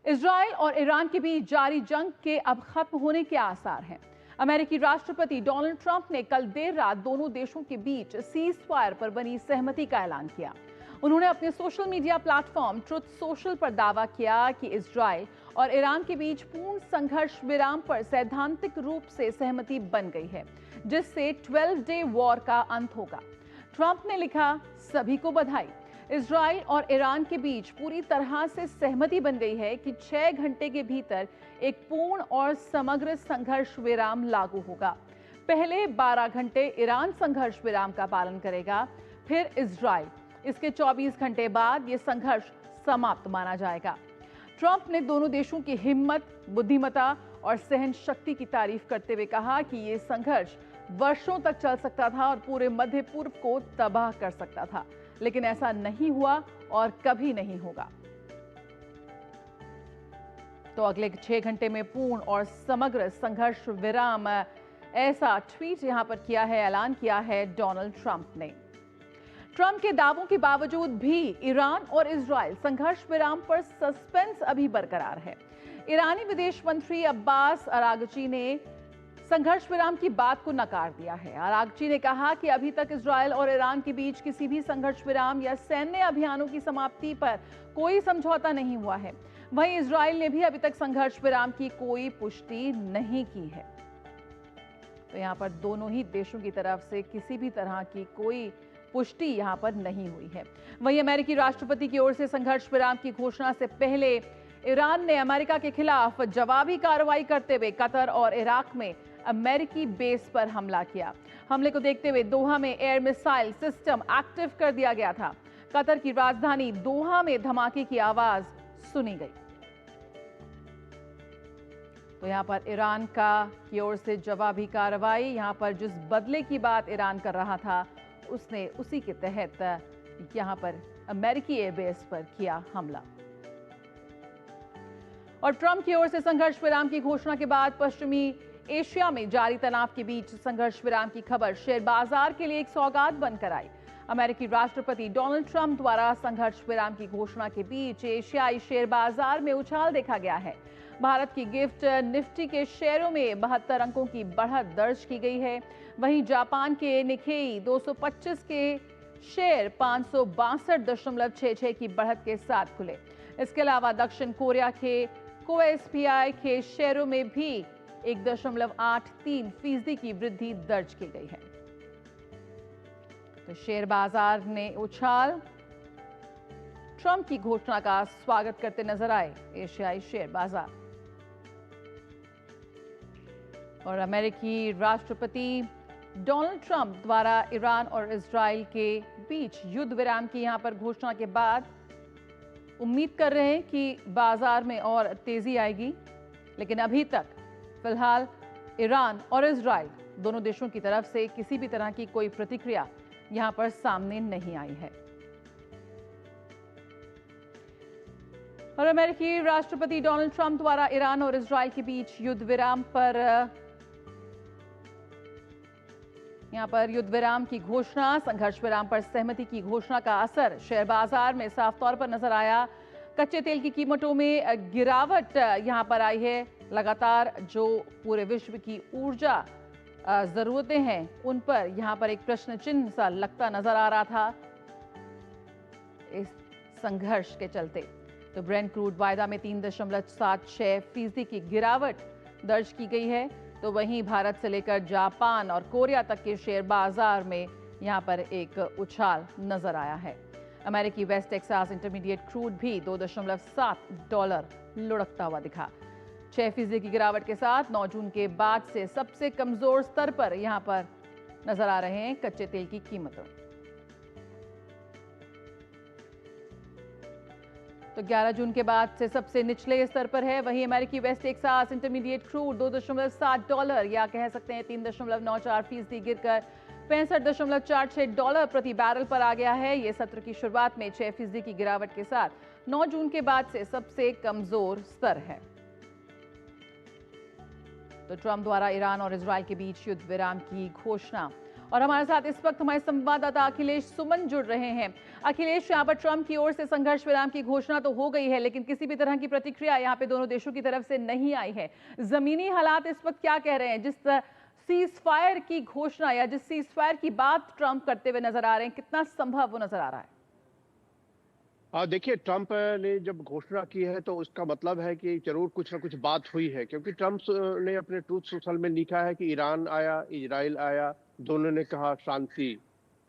Israel और Iran के बीच जारी जंग के अब खत्म होने के आसार हैं। अमेरिकी राष्ट्रपति डोनाल्ड ट्रंप ने कल देर रात दोनों देशों के बीच सीज फायर पर बनी सहमति का ऐलान किया। उन्होंने अपने social media platform truth social पर दावा किया कि इजराइल और ईरान के बीच पूर्ण संघर्ष विराम पर सैद्धांतिक रूप से सहमति बन गई है, जिससे 12 डे वॉर का अंत होगा। ट्रंप ने लिखा, सभी को बधाई। इजराइल और ईरान के बीच पूरी तरह से सहमति बन गई है कि 6 घंटे के भीतर एक पूर्ण और समग्र संघर्ष विराम लागू होगा। पहले 12 घंटे ईरान संघर्ष विराम का पालन करेगा, फिर इजराइल। इसके 24 घंटे बाद यह संघर्ष समाप्त माना जाएगा। ट्रंप ने दोनों देशों की हिम्मत, बुद्धिमत्ता और सहन शक्ति की तारीफ करते हुए कहा कि यह संघर्ष वर्षों तक चल सकता था और पूरे मध्य पूर्व को तबाह कर सकता था, लेकिन ऐसा नहीं हुआ और कभी नहीं होगा। तो अगले 6 घंटे में पूर्ण और समग्र संघर्ष विराम, ऐसा ट्वीट यहां पर किया है, ऐलान किया है डोनाल्ड ट्रंप ने। ट्रंप के दावों के बावजूद भी ईरान और इजराइल संघर्ष विराम पर सस्पेंस अभी बरकरार है। ईरानी विदेश मंत्री अब्बास अरागची ने संघर्ष विराम की बात को नकार दिया है। अरागची ने कहा कि अभी तक इजराइल और ईरान के बीच किसी भी संघर्ष विराम या सैन्य अभियानों की समाप्ति पर कोई समझौता नहीं हुआ है। वहीं इजराइल ने भी अभी तक संघर्ष विराम की कोई पुष्टि नहीं की है। तो यहां पर दोनों ही देशों की तरफ से किसी भी तरह की कोई पुष्टि यहां पर नहीं हुई है। वहीं अमेरिकी राष्ट्रपति की ओर से संघर्ष विराम की घोषणा से पहले ईरान ने अमेरिका के खिलाफ जवाबी कार्रवाई करते हुए कतर और इराक में अमेरिकी बेस पर हमला किया। हमले को देखते हुए दोहा में एयर मिसाइल सिस्टम एक्टिव कर दिया गया था। कतर की राजधानी दोहा में धमाके की आवाज सुनी गई। तो यहां पर ईरान की ओर से जवाबी कार्रवाई, यहां पर जिस बदले की बात ईरान कर रहा था उसने उसी के तहत यहां पर अमेरिकी एयरबेस पर किया हमला। और ट्रंप की ओर से संघर्ष विराम की घोषणा के बाद पश्चिमी एशिया में जारी तनाव के बीच संघर्ष विराम की खबर शेयर बाजार के लिए एक सौगात बनकर आई। अमेरिकी राष्ट्रपति डोनाल्ड ट्रंप द्वारा संघर्ष विराम की घोषणा के बीच एशियाई शेयर बाजार में उछाल देखा गया है। भारत की गिफ्ट निफ्टी के शेयरों में 72 अंकों की बढ़त दर्ज की गई है। वहीं जापान के निकेई 225 के शेयर 562.66 की बढ़त के साथ खुले। इसके अलावा दक्षिण कोरिया के कोएसपीआई के शेयरों में भी 1.83% की वृद्धि दर्ज की गई है। तो शेयर बाजार ने उछाल ट्रंप की घोषणा का स्वागत करते नजर आए एशियाई शेयर बाजार। और अमेरिकी राष्ट्रपति डोनाल्ड ट्रंप द्वारा ईरान और इजराइल के बीच युद्ध विराम की यहां पर घोषणा के बाद उम्मीद कर रहे हैं कि बाजार में और तेजी आएगी, लेकिन अभी तक फिलहाल ईरान और इजराइल दोनों देशों की तरफ से किसी भी तरह की कोई प्रतिक्रिया यहां पर सामने नहीं आई है। और अमेरिकी राष्ट्रपति डोनाल्ड ट्रंप द्वारा ईरान और इजराइल के बीच युद्ध विराम पर यहां पर युद्ध विराम की घोषणा, संघर्ष विराम पर सहमति की घोषणा का असर शेयर बाजार में साफ तौर पर नजर आया। कच्चे तेल की कीमतों में गिरावट यहां पर आई है। लगातार जो पूरे विश्व की ऊर्जा जरूरतें हैं उन पर यहां पर एक प्रश्न चिन्ह सा लगता नजर आ रहा था इस संघर्ष के चलते। तो ब्रेंट क्रूड वायदा में 3.76% की गिरावट दर्ज की गई है। तो वहीं भारत से लेकर जापान और कोरिया तक के शेयर बाजार में यहां पर एक उछाल नजर आया है। अमेरिकी वेस्ट टेक्सास इंटरमीडिएट क्रूड भी $2.7 लुढ़कता हुआ दिखा। 6% की गिरावट के साथ 9 जून के बाद से सबसे कमजोर स्तर पर यहां पर नजर आ रहे हैं कच्चे तेल की कीमतों। तो 11 जून के बाद से सबसे निचले स्तर पर है। वहीं अमेरिकी वेस्ट टेक्सास इंटरमीडिएट क्रूड $2.7 या कह सकते हैं 3.94% गिरकर $65.46 प्रति बैरल पर आ गया है। यह सत्र की शुरुआत में 6% की गिरावट के साथ 9 जून के बाद से सबसे कमजोर स्तर है। तो ट्रंप द्वारा ईरान और इजराइल के बीच युद्ध विराम की घोषणा और हमारे साथ इस वक्त हमारे संवाददाता अखिलेश सुमन जुड़ रहे हैं। अखिलेश, यहाँ पर ट्रंप की ओर से संघर्ष विराम की घोषणा तो हो गई है, लेकिन किसी भी तरह की प्रतिक्रिया यहाँ पे दोनों देशों की तरफ से नहीं आई है। जमीनी हालात इस वक्त क्या कह रहे हैं? जिस सीज फायर की घोषणा या जिस सीज फायर की बात ट्रंप करते हुए नजर आ रहे हैं, कितना संभव वो नजर आ रहा है? देखिए, ट्रंप ने जब घोषणा की है तो उसका मतलब है कि जरूर कुछ ना कुछ बात हुई है, क्योंकि ट्रंप ने अपने ट्रूथ सोशल में लिखा है कि ईरान आया, इजराइल आया, दोनों ने कहा शांति।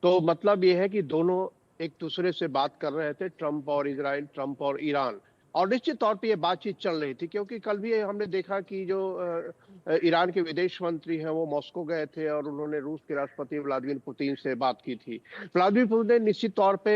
तो मतलब ये है कि दोनों एक दूसरे से बात कर रहे थे, ट्रंप और इजराइल, ट्रंप और ईरान। और निश्चित तौर पे ये बातचीत चल रही थी, क्योंकि कल भी हमने देखा कि जो ईरान के विदेश मंत्री हैं वो मॉस्को गए थे और उन्होंने रूस के राष्ट्रपति व्लादिमीर पुतिन से बात की थी। व्लादिमीर पुतिन ने निश्चित तौर पे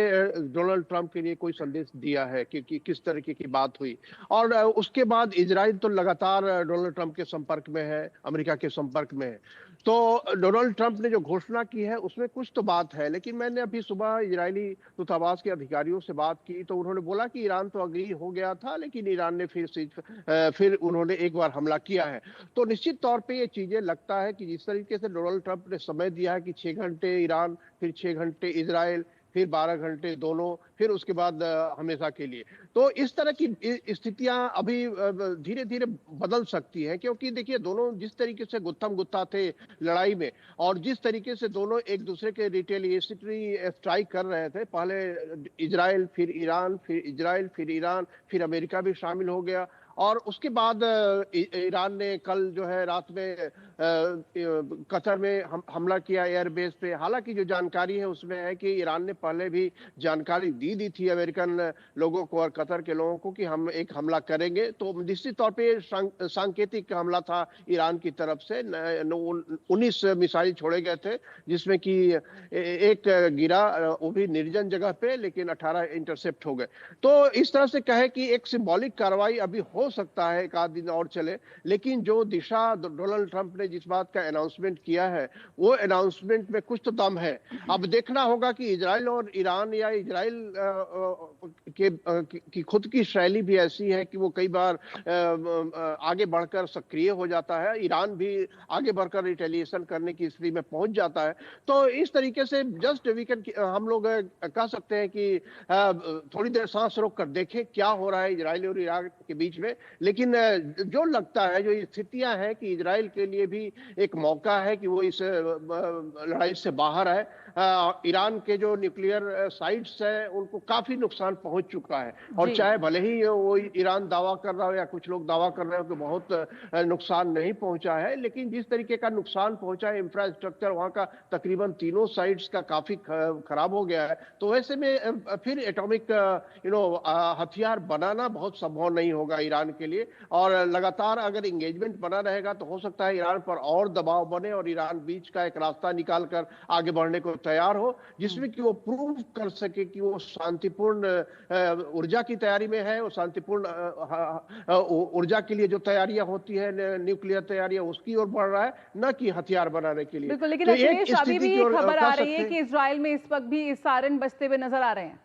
डोनाल्ड ट्रंप के लिए कोई संदेश दिया है कि किस तरीके की बात हुई। और उसके बाद इजराइल तो लगातार डोनाल्ड ट्रंप के संपर्क में है, अमेरिका के संपर्क में है। तो डोनाल्ड ट्रंप ने जो घोषणा की है उसमें कुछ तो बात है, लेकिन मैंने अभी सुबह इजरायली दूतावास के अधिकारियों से बात की तो उन्होंने बोला कि ईरान तो अग्री हो गया था, लेकिन ईरान ने फिर उन्होंने एक बार हमला किया है। तो निश्चित तौर पे ये चीजें लगता है कि जिस तरीके से डोनाल्ड ट्रंप ने समय दिया है कि 6 घंटे ईरान, फिर 6 घंटे इजराइल, फिर 12 घंटे दोनों, फिर उसके बाद हमेशा के लिए। तो इस तरह की स्थितियां अभी धीरे धीरे बदल सकती हैं, क्योंकि देखिए दोनों जिस तरीके से गुत्थम गुत्था थे लड़ाई में, और जिस तरीके से दोनों एक दूसरे के रिटेलिएटरी स्ट्राइक कर रहे थे, पहले इजराइल, फिर ईरान, फिर इजराइल, फिर ईरान, फिर अमेरिका भी शामिल हो गया। और उसके बाद ईरान ने कल जो है रात में कतर में हमला किया एयरबेस पे। हालांकि जो जानकारी है उसमें है कि ईरान ने पहले भी जानकारी दी थी अमेरिकन लोगों को और कतर के लोगों को कि हम एक हमला करेंगे। तो निश्चित तौर पे सांकेतिक हमला था ईरान की तरफ से। 19 मिसाइल छोड़े गए थे, जिसमें कि एक गिरा, वो भी निर्जन जगह पे, लेकिन 18 इंटरसेप्ट हो गए। तो इस तरह से कहे कि एक सिंबॉलिक कार्रवाई अभी हो सकता है, एक आध दिन और चले, लेकिन जो दिशा डोनाल्ड ट्रंप ने जिस बात का अनाउंसमेंट किया है वो अनाउंसमेंट में कुछ तो दम है। अब देखना होगा कि इजराइल और ईरान या इजराइल की खुद की शैली भी ऐसी है कि वो कई बार आगे बढ़कर सक्रिय हो जाता है, ईरान भी आगे बढ़कर रिटेलिएशन करने की स्थिति में पहुंच जाता है। तो इस तरीके से जस्ट वीकेंड हम लोग कह सकते हैं कि थोड़ी देर सांस रोक कर देखें क्या हो रहा है इजराइल और ईरान के बीच में। लेकिन जो लगता है, जो स्थितियां हैं कि इजराइल के लिए भी एक मौका है कि वो इस लड़ाई से बाहर है। ईरान के जो न्यूक्लियर साइट्स है उनको काफी नुकसान पहुंच चुका है, और चाहे भले ही वो ईरान दावा कर रहा हो या कुछ लोग दावा कर रहे हो कि बहुत नुकसान नहीं पहुंचा है, लेकिन जिस तरीके का नुकसान पहुंचा है, इंफ्रास्ट्रक्चर वहां का तकरीबन तीनों साइट्स का काफी खराब हो गया है। तो वैसे में फिर एटॉमिक हथियार बनाना बहुत संभव नहीं होगा ईरान के लिए। और लगातार अगर इंगेजमेंट बना रहेगा तो हो सकता है ईरान पर और दबाव बने और ईरान बीच का एक रास्ता निकाल कर आगे बढ़ने को तैयार हो, जिसमें कि वो प्रूव कर सके कि वो शांतिपूर्ण ऊर्जा की तैयारी में है। वो शांतिपूर्ण ऊर्जा के लिए जो तैयारियां होती है, न्यूक्लियर तैयारियां, उसकी ओर बढ़ रहा है, न कि हथियार बनाने के लिए। बिल्कुल, लेकिन तो अखिलेश अभी भी ये खबर आ रही है कि इजराइल में इस वक्त भी सायरन बजते हुए नजर आ रहे हैं,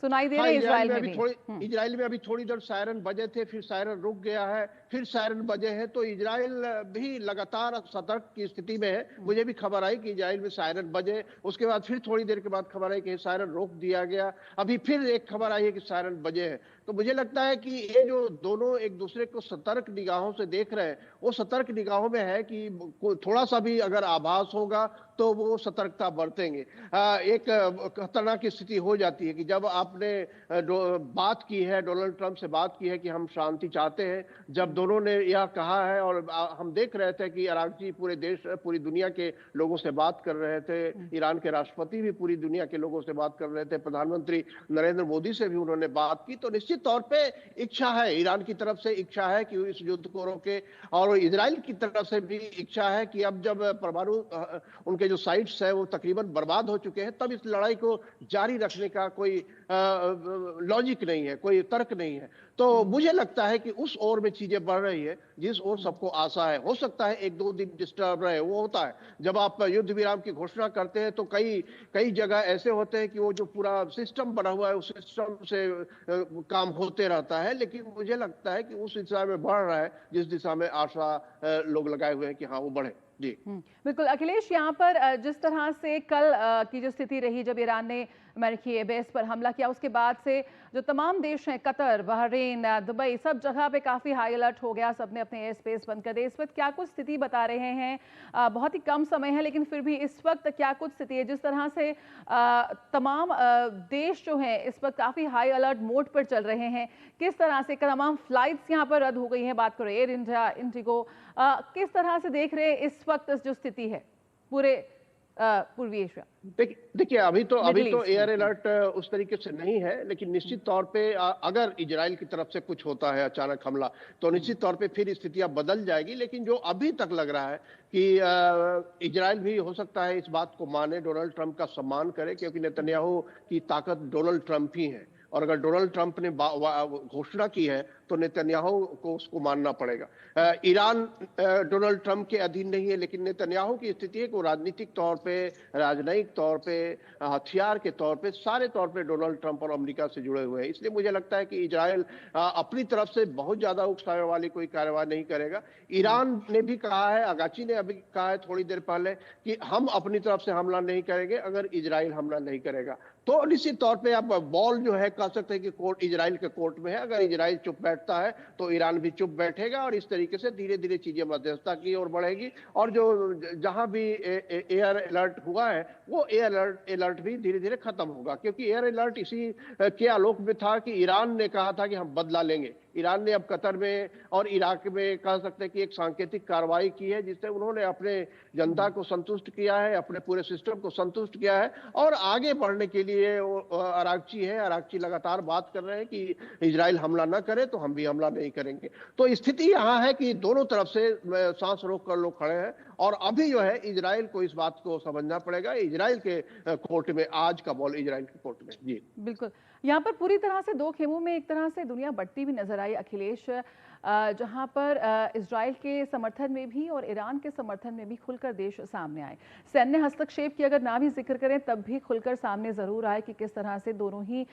सुनाई दे रहे हैं इजराइल में भी। इजराइल में अभी थोड़ी देर सायरन बजे थे, फिर सायरन रुक गया है, फिर सायरन बजे हैं। तो इजराइल भी लगातार सतर्क की स्थिति में है। मुझे भी खबर आई कि इजराइल में सायरन बजे, उसके बाद फिर थोड़ी देर के बाद खबर आई कि सायरन रोक दिया गया, अभी फिर एक खबर आई है कि सायरन बजे हैं। तो मुझे लगता है कि ये जो दोनों एक दूसरे को सतर्क निगाहों से देख रहे हैं, वो सतर्क निगाहों में है कि थोड़ा सा भी अगर आभास होगा तो वो सतर्कता बरतेंगे। एक खतरनाक स्थिति हो जाती है कि जब आपने बात की है, डोनाल्ड ट्रंप से बात की है कि हम शांति चाहते हैं, जब दोनों ने यह कहा है, और हम देख रहे थे कि अरागची पूरे देश, पूरी दुनिया के लोगों से बात कर रहे थे, ईरान के राष्ट्रपति भी पूरी दुनिया के लोगों से बात कर रहे थे, प्रधानमंत्री नरेंद्र मोदी से भी उन्होंने बात की। तो निश्चित तौर पे इच्छा है, ईरान की तरफ से इच्छा है कि इस युद्ध को रोके, और इजराइल की तरफ से भी इच्छा है कि अब जब परमाणु उनके जो साइट्स है वो तकरीबन बर्बाद हो चुके हैं, तब इस लड़ाई को जारी रखने का कोई लॉजिक नहीं है, कोई तर्क नहीं है। तो मुझे लगता है कि उस ओर में चीजें बढ़ रही है जिस ओर सबको आशा है। हो सकता है एक दो दिन डिस्टर्ब रहे, वो होता है जब आप युद्ध विराम की घोषणा करते हैं, तो कई कई जगह ऐसे होते हैं कि वो जो पूरा सिस्टम बना हुआ है उस सिस्टम से काम होते रहता है। लेकिन मुझे लगता है कि उस दिशा में बढ़ रहा है जिस दिशा में आशा लोग लगाए हुए हैं कि हाँ वो बढ़े। जी। बिल्कुल अखिलेश, यहाँ पर जिस तरह से कल की जो स्थिति रही जब ईरान ने अमेरिकी बेस पर हमला किया, उसके बाद से जो तमाम देश हैं, कतर, बहरीन, दुबई, सब जगह पे काफ़ी हाई अलर्ट हो गया, सबने अपने एयर स्पेस बंद कर दिए। इस वक्त क्या कुछ स्थिति बता रहे हैं? बहुत ही कम समय है, लेकिन फिर भी इस वक्त क्या कुछ स्थिति है? जिस तरह से तमाम देश जो हैं इस वक्त काफ़ी हाई अलर्ट मोड पर चल रहे हैं, किस तरह से तमाम फ्लाइट्स यहाँ पर रद्द हो गई हैं, बात करो एयर इंडिया, इंडिगो, किस तरह से देख रहे हैं इस वक्त जो स्थिति है पूरे पूर्वी एशिया? देखिए अभी तो मिडिल एयर ईस्ट में। अलर्ट उस तरीके से नहीं है, लेकिन निश्चित तौर पे अगर इजराइल की तरफ से कुछ होता है अचानक हमला, तो निश्चित तौर पे फिर स्थितियां बदल जाएगी। लेकिन जो अभी तक लग रहा है कि इजराइल भी हो सकता है इस बात को माने, डोनाल्ड ट्रंप का सम्मान करे, क्योंकि नेतन्याहू की ताकत डोनाल्ड ट्रंप ही है। और अगर डोनाल्ड ट्रंप ने घोषणा की है तो नेतन्याहू को उसको मानना पड़ेगा। ईरान डोनाल्ड ट्रंप के अधीन नहीं है, लेकिन नेतन्याहू की स्थिति है कि वो राजनीतिक तौर पे, राजनयिक तौर पे, हथियार के तौर पे, सारे तौर पे डोनाल्ड ट्रंप और अमेरिका से जुड़े हुए हैं। इसलिए मुझे लगता है कि इजराइल अपनी तरफ से बहुत ज्यादा उकसावे वाली कोई कार्रवाई नहीं करेगा। ईरान ने भी कहा है, अगाची ने अभी कहा है थोड़ी देर पहले कि हम अपनी तरफ से हमला नहीं करेंगे अगर इजराइल हमला नहीं करेगा। तो निश्चित तौर पे अब बॉल जो है कह सकते हैं कि कोर्ट, इजराइल के कोर्ट में है। अगर इजराइल चुप बैठता है तो ईरान भी चुप बैठेगा, और इस तरीके से धीरे धीरे चीजें मध्यस्थता की ओर बढ़ेगी। और जो जहां भी एयर अलर्ट हुआ है वो एयर अलर्ट भी धीरे धीरे खत्म होगा, क्योंकि एयर अलर्ट इसी के आलोक में था कि ईरान ने कहा था कि हम बदला लेंगे। ईरान ने अब कतर में और इराक में कह सकते हैं कि एक सांकेतिक कार्रवाई की है, जिससे उन्होंने अपने जनता को संतुष्ट किया है, अपने पूरे सिस्टम को संतुष्ट किया है। और आगे बढ़ने के लिए अरागची लगातार बात कर रहे हैं कि इजराइल हमला ना करे तो हम भी हमला नहीं करेंगे। तो स्थिति यहाँ है कि दोनों तरफ से सांस रोक कर लोग खड़े हैं, और अभी जो है इजराइल को इस बात को समझना पड़ेगा। इजराइल के कोर्ट में, आज का बॉल इजराइल के कोर्ट में। जी बिल्कुल, यहाँ पर पूरी तरह से दो खेमों में एक तरह से दुनिया बंटती भी नजर आई अखिलेश, जहाँ पर इजराइल के समर्थन में भी और ईरान के समर्थन में भी खुलकर देश सामने आए। सैन्य हस्तक्षेप की अगर ना भी जिक्र करें तब भी खुलकर सामने जरूर आए कि किस तरह से दोनों ही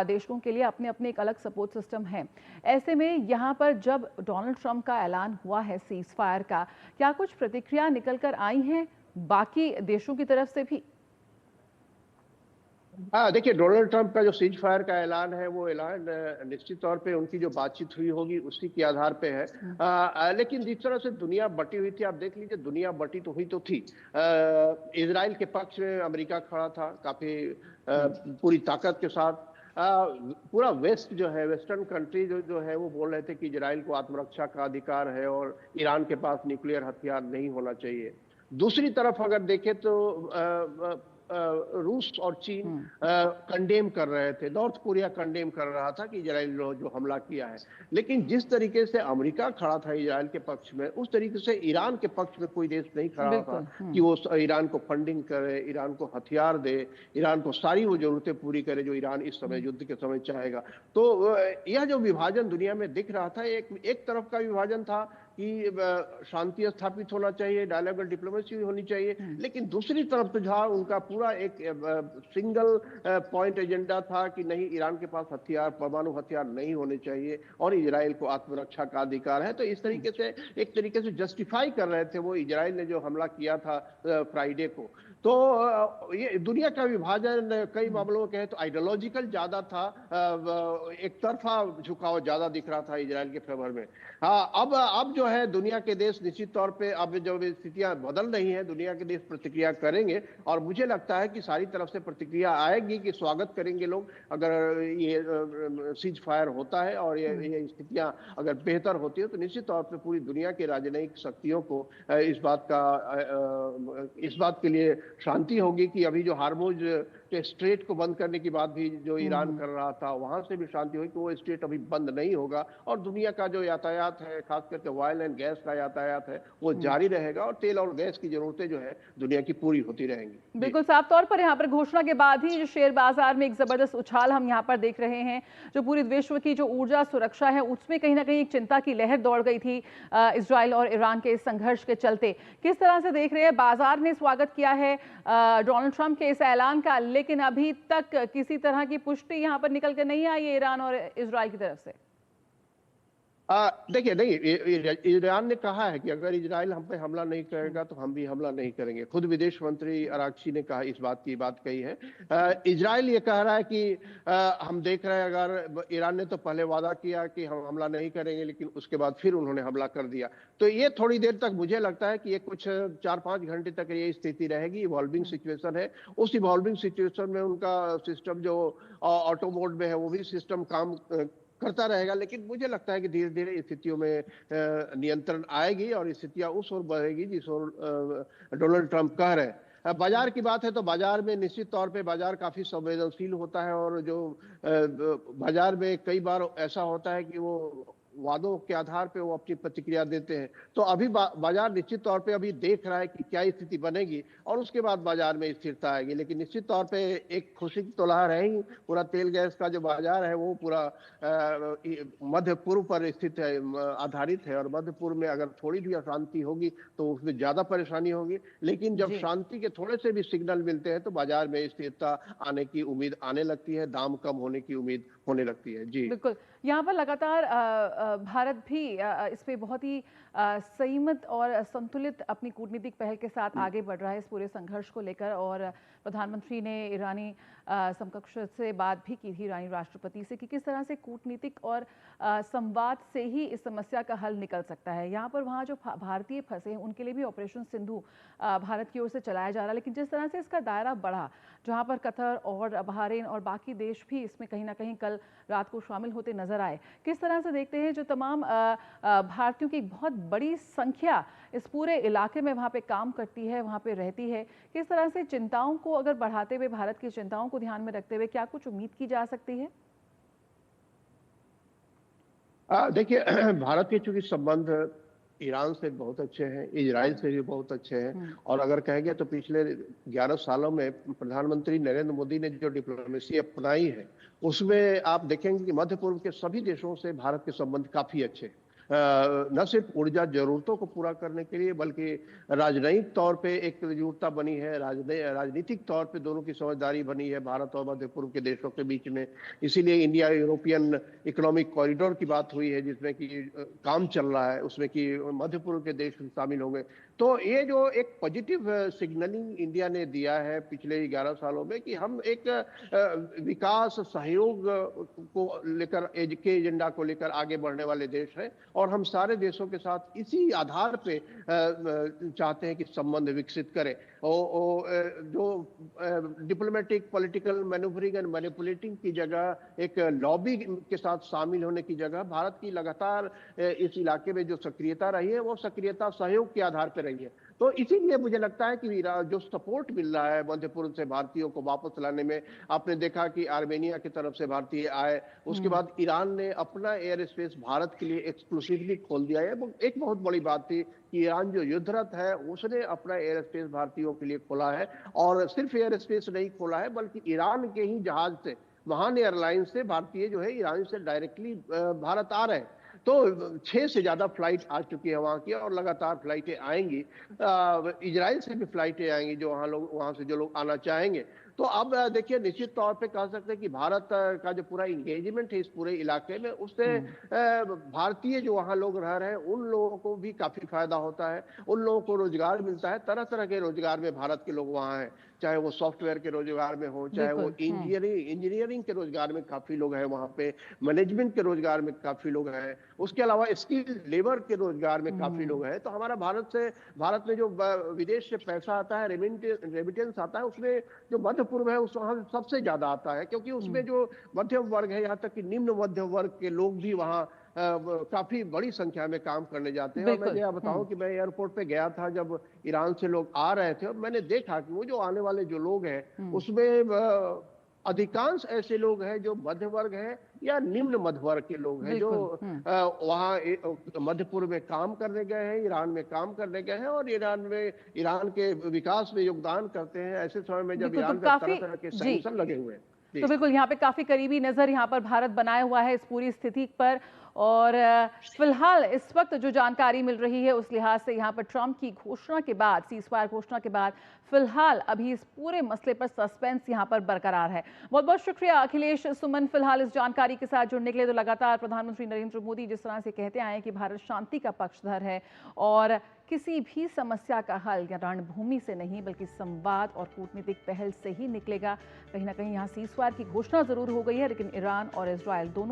देशों के लिए अपने अपने एक अलग सपोर्ट सिस्टम है। ऐसे में यहाँ पर जब डोनाल्ड ट्रंप का ऐलान हुआ है सीज फायर का, क्या कुछ प्रतिक्रिया निकल कर आई हैं बाकी देशों की तरफ से भी? हाँ, देखिए डोनाल्ड ट्रंप का जो सीज फायर का ऐलान है, वो ऐलान निश्चित तौर पे उनकी जो बातचीत हुई होगी उसी के आधार पे है। लेकिन जिस तरह से दुनिया बटी हुई थी, आप देख लीजिए, दुनिया बटी तो हुई तो थी। इजराइल के पक्ष में अमेरिका खड़ा था काफी पूरी ताकत के साथ। पूरा वेस्ट जो है, वेस्टर्न कंट्री जो है, वो बोल रहे थे कि इजराइल को आत्मरक्षा का अधिकार है और ईरान के पास न्यूक्लियर हथियार नहीं होना चाहिए। दूसरी तरफ अगर देखें तो रूस और चीन कंडेम कर रहे थे, नॉर्थ कोरिया कंडेम कर रहा था कि इजराइल जो हमला किया है। लेकिन जिस तरीके से अमेरिका खड़ा था इजराइल के पक्ष में, उस तरीके से ईरान के पक्ष में कोई देश नहीं खड़ा था कि वो ईरान को फंडिंग करे, ईरान को हथियार दे, ईरान को सारी वो जरूरतें पूरी करे जो ईरान इस समय युद्ध के समय चाहेगा। तो यह जो विभाजन दुनिया में दिख रहा था, एक तरफ का विभाजन था कि शांति स्थापित होना चाहिए, डायलॉग और डिप्लोमेसी होनी चाहिए। लेकिन दूसरी तरफ तो जहां उनका पूरा एक सिंगल पॉइंट एजेंडा था कि नहीं, ईरान के पास हथियार, परमाणु हथियार नहीं होने चाहिए और इजराइल को आत्मरक्षा का अधिकार है। तो इस तरीके से एक तरीके से जस्टिफाई कर रहे थे वो इजराइल ने जो हमला किया था फ्राइडे को। तो ये दुनिया का विभाजन कई मामलों में कहे तो आइडियोलॉजिकल ज्यादा था, एक तरफा झुकाव ज्यादा दिख रहा था इजराइल के फेवर में। हाँ, अब जो है दुनिया के देश निश्चित तौर पे, अब जब स्थितियां बदल रही हैं, दुनिया के देश प्रतिक्रिया करेंगे, और मुझे लगता है कि सारी तरफ से प्रतिक्रिया आएगी कि स्वागत करेंगे लोग अगर ये सीज फायर होता है और ये स्थितियां अगर बेहतर होती है। तो निश्चित तौर पे पूरी दुनिया के राजनयिक शक्तियों को इस बात के लिए शांति होगी कि अभी जो हार्मुज के स्ट्रेट को बंद करने की बात भी जो ईरान कर रहा था, वहां से भी शांति होगी कि वो स्ट्रेट अभी बंद नहीं होगा और दुनिया का जो यातायात है, खास करके ऑयल एंड गैस का यातायात है, वो जारी रहेगा और तेल और गैस की जरूरतें जो है दुनिया की पूरी होती रहेंगी। बिल्कुल साफ तौर पर यहाँ पर घोषणा के बाद ही जो शेयर बाजार में एक जबरदस्त उछाल हम यहाँ पर देख रहे हैं। जो पूरी विश्व की जो ऊर्जा सुरक्षा है उसमें कहीं ना कहीं एक चिंता की लहर दौड़ गई थी इजराइल और ईरान के संघर्ष के चलते। किस तरह से देख रहे हैं? बाजार ने स्वागत किया है डोनाल्ड ट्रंप के इस ऐलान का, लेकिन अभी तक किसी तरह की पुष्टि यहाँ पर निकल कर नहीं आई है ईरान और इजराइल की तरफ से। देखिए, नहीं, ईरान ने कहा है कि अगर इजराइल हम पे हमला नहीं करेगा तो हम भी हमला नहीं करेंगे। खुद विदेश मंत्री अरागची ने कहा, इस बात कही है। इजराइल ये कह रहा है कि हम देख रहे हैं, अगर ईरान ने तो पहले वादा किया कि हम हमला नहीं करेंगे, लेकिन उसके बाद फिर उन्होंने हमला कर दिया। तो ये थोड़ी देर तक मुझे लगता है कि ये कुछ 4-5 घंटे तक ये स्थिति रहेगी। इवॉल्विंग सिचुएशन है। उस इवॉल्विंग सिचुएशन में उनका सिस्टम जो ऑटो मोड में है, वो भी सिस्टम काम करता रहेगा। लेकिन मुझे लगता है कि धीरे धीरे स्थितियों में नियंत्रण आएगी और स्थितियां उस ओर बढ़ेगी जिस ओर डोनाल्ड ट्रंप कह रहे हैं। बाजार की बात है तो बाजार में निश्चित तौर पे बाजार काफी संवेदनशील होता है, और जो बाजार में कई बार ऐसा होता है कि वो वादों के आधार पे वो अपनी प्रतिक्रिया देते हैं। तो अभी बाजार निश्चित तौर पे अभी देख रहा है कि क्या स्थिति बनेगी और उसके बाद बाजार में स्थिरता आएगी। लेकिन निश्चित तौर पे एक खुशी की तो लहर है ही। पूरा तेल गैस का जो बाजार है वो पूरा मध्य पूर्व पर स्थित है, आधारित है, और मध्य पूर्व में अगर थोड़ी भी अशांति होगी तो उसमें ज्यादा परेशानी होगी। लेकिन जब शांति के थोड़े से भी सिग्नल मिलते हैं तो बाजार में स्थिरता आने की उम्मीद आने लगती है, दाम कम होने की उम्मीद होने लगती है। जी बिल्कुल। यहाँ पर लगातार भारत भी इस पे बहुत ही संयमित और संतुलित अपनी कूटनीतिक पहल के साथ आगे बढ़ रहा है इस पूरे संघर्ष को लेकर। और प्रधानमंत्री ने ईरानी समकक्ष से बात भी की थी, ईरानी राष्ट्रपति से, कि किस तरह से कूटनीतिक और संवाद से ही इस समस्या का हल निकल सकता है। यहाँ पर वहाँ जो भारतीय फंसे हैं उनके लिए भी ऑपरेशन सिंधु भारत की ओर से चलाया जा रहा है, लेकिन जिस तरह से इसका दायरा बढ़ा, जहाँ पर कतर और बहरीन और बाकी देश भी इसमें कहीं ना कहीं कल रात को शामिल होते नजर आए, किस तरह से देखते हैं जो तमाम भारतीयों की बहुत बड़ी संख्या इस पूरे इलाके में वहाँ पे काम करती है, वहाँ पे रहती है, किस तरह से चिंताओं को अगर बढ़ाते हुए, भारत की चिंताओं को ध्यान में रखते हुए क्या कुछ उम्मीद की जा सकती है? देखिए, भारत के चूंकि संबंध ईरान से बहुत अच्छे हैं, इजराइल से भी बहुत अच्छे हैं, और अगर कहेंगे तो पिछले 11 सालों में प्रधानमंत्री नरेंद्र मोदी ने जो डिप्लोमेसी अपनाई है उसमें आप देखेंगे कि मध्य पूर्व के सभी देशों से भारत के संबंध काफी अच्छे हैं। न सिर्फ ऊर्जा जरूरतों को पूरा करने के लिए, बल्कि राजनयिक तौर पे एक एकजुटता बनी है, राजनीतिक तौर पे दोनों की समझदारी बनी है भारत और मध्य पूर्व के देशों के बीच में। इसीलिए इंडिया यूरोपियन इकोनॉमिक कॉरिडोर की बात हुई है, जिसमें कि काम चल रहा है, उसमें कि मध्य पूर्व के देश शामिल होंगे। तो ये जो एक पॉजिटिव सिग्नलिंग इंडिया ने दिया है पिछले 11 सालों में कि हम एक विकास सहयोग को लेकर के एजेंडा को लेकर आगे बढ़ने वाले देश हैं, और हम सारे देशों के साथ इसी आधार पे चाहते हैं कि संबंध विकसित करें। जो diplomatic political manoeuvring and manipulating की जगह एक लॉबी के साथ शामिल होने की जगह भारत की लगातार इस इलाके में जो सक्रियता रही है वो सक्रियता सहयोग के आधार पर रही है। तो इसीलिए मुझे लगता है कि जो सपोर्ट मिल रहा है मध्य पूर्व से भारतीयों को वापस लाने में, आपने देखा कि आर्मेनिया की तरफ से भारतीय आए, उसके बाद ईरान ने अपना एयर स्पेस भारत के लिए एक्सक्लूसिवली खोल दिया है। एक बहुत बड़ी बात थी कि ईरान जो युद्धरत है उसने अपना एयर स्पेस भारतीयों के लिए खोला है, और सिर्फ एयर स्पेस नहीं खोला है बल्कि ईरान के ही जहाज से, महान एयरलाइन से भारतीय जो है ईरान से डायरेक्टली भारत आ रहे हैं। तो 6 से ज्यादा फ्लाइट आ चुकी है वहां की, और लगातार फ्लाइटें आएंगी। इजराइल से भी फ्लाइटें आएंगी, जो वहां से जो लोग आना चाहेंगे। तो अब देखिए, निश्चित तौर पे कह सकते हैं कि भारत का जो पूरा इंगेजमेंट है इस पूरे इलाके में, उससे भारतीय जो वहां लोग रह रहे हैं उन लोगों को भी काफी फायदा होता है, उन लोगों को रोजगार मिलता है। तरह तरह के रोजगार में भारत के लोग वहां हैं, चाहे वो सॉफ्टवेयर के रोजगार में हो, चाहे वो इंजीनियरिंग के रोजगार में काफी लोग हैं वहां पे, मैनेजमेंट के रोजगार में काफी लोग हैं, उसके अलावा स्किल लेबर के रोजगार में काफी लोग हैं। तो हमारा भारत में जो विदेश से पैसा आता है, रेमिटेंस आता है, उसमें जो मध्य पूर्व है उस वहां सबसे ज्यादा आता है, क्योंकि उसमें जो मध्यम वर्ग है, यहाँ तक कि निम्न मध्यम वर्ग के लोग भी वहाँ काफी बड़ी संख्या में काम करने जाते हैं। और मैं यह बताऊं कि मैं एयरपोर्ट पे गया था जब ईरान से लोग आ रहे थे, और मैंने देखा कि वो जो आने वाले जो लोग हैं उसमें अधिकांश ऐसे लोग हैं जो मध्य वर्ग है या निम्न मध्य वर्ग के लोग हैं, जो वहाँ मध्य पूर्व में काम करने गए हैं, ईरान में काम करने गए हैं, और ईरान के विकास में योगदान करते हैं ऐसे समय में जब ईरान पर तरह तरह के सैंक्शन लगे हुए हैं। तो बिल्कुल यहाँ पे काफी करीबी नजर यहाँ पर भारत बनाए हुआ है इस पूरी स्थिति पर। और फिलहाल इस वक्त जो जानकारी मिल रही है उस लिहाज से यहाँ पर ट्रंप की घोषणा के बाद, सीज़फायर घोषणा के बाद फिलहाल अभी इस पूरे मसले पर सस्पेंस यहाँ पर बरकरार है। बहुत बहुत शुक्रिया अखिलेश सुमन फिलहाल इस जानकारी के साथ जुड़ने के लिए। तो लगातार प्रधानमंत्री नरेंद्र मोदी जिस तरह से कहते आए कि भारत शांति का पक्षधर है और किसी भी समस्या का हल रणभूमि से नहीं बल्कि संवाद और कूटनीतिक पहल से ही निकलेगा। कहीं ना कहीं यहाँ सीज़फायर की घोषणा जरूर हो गई है, लेकिन ईरान और इजरायल दोनों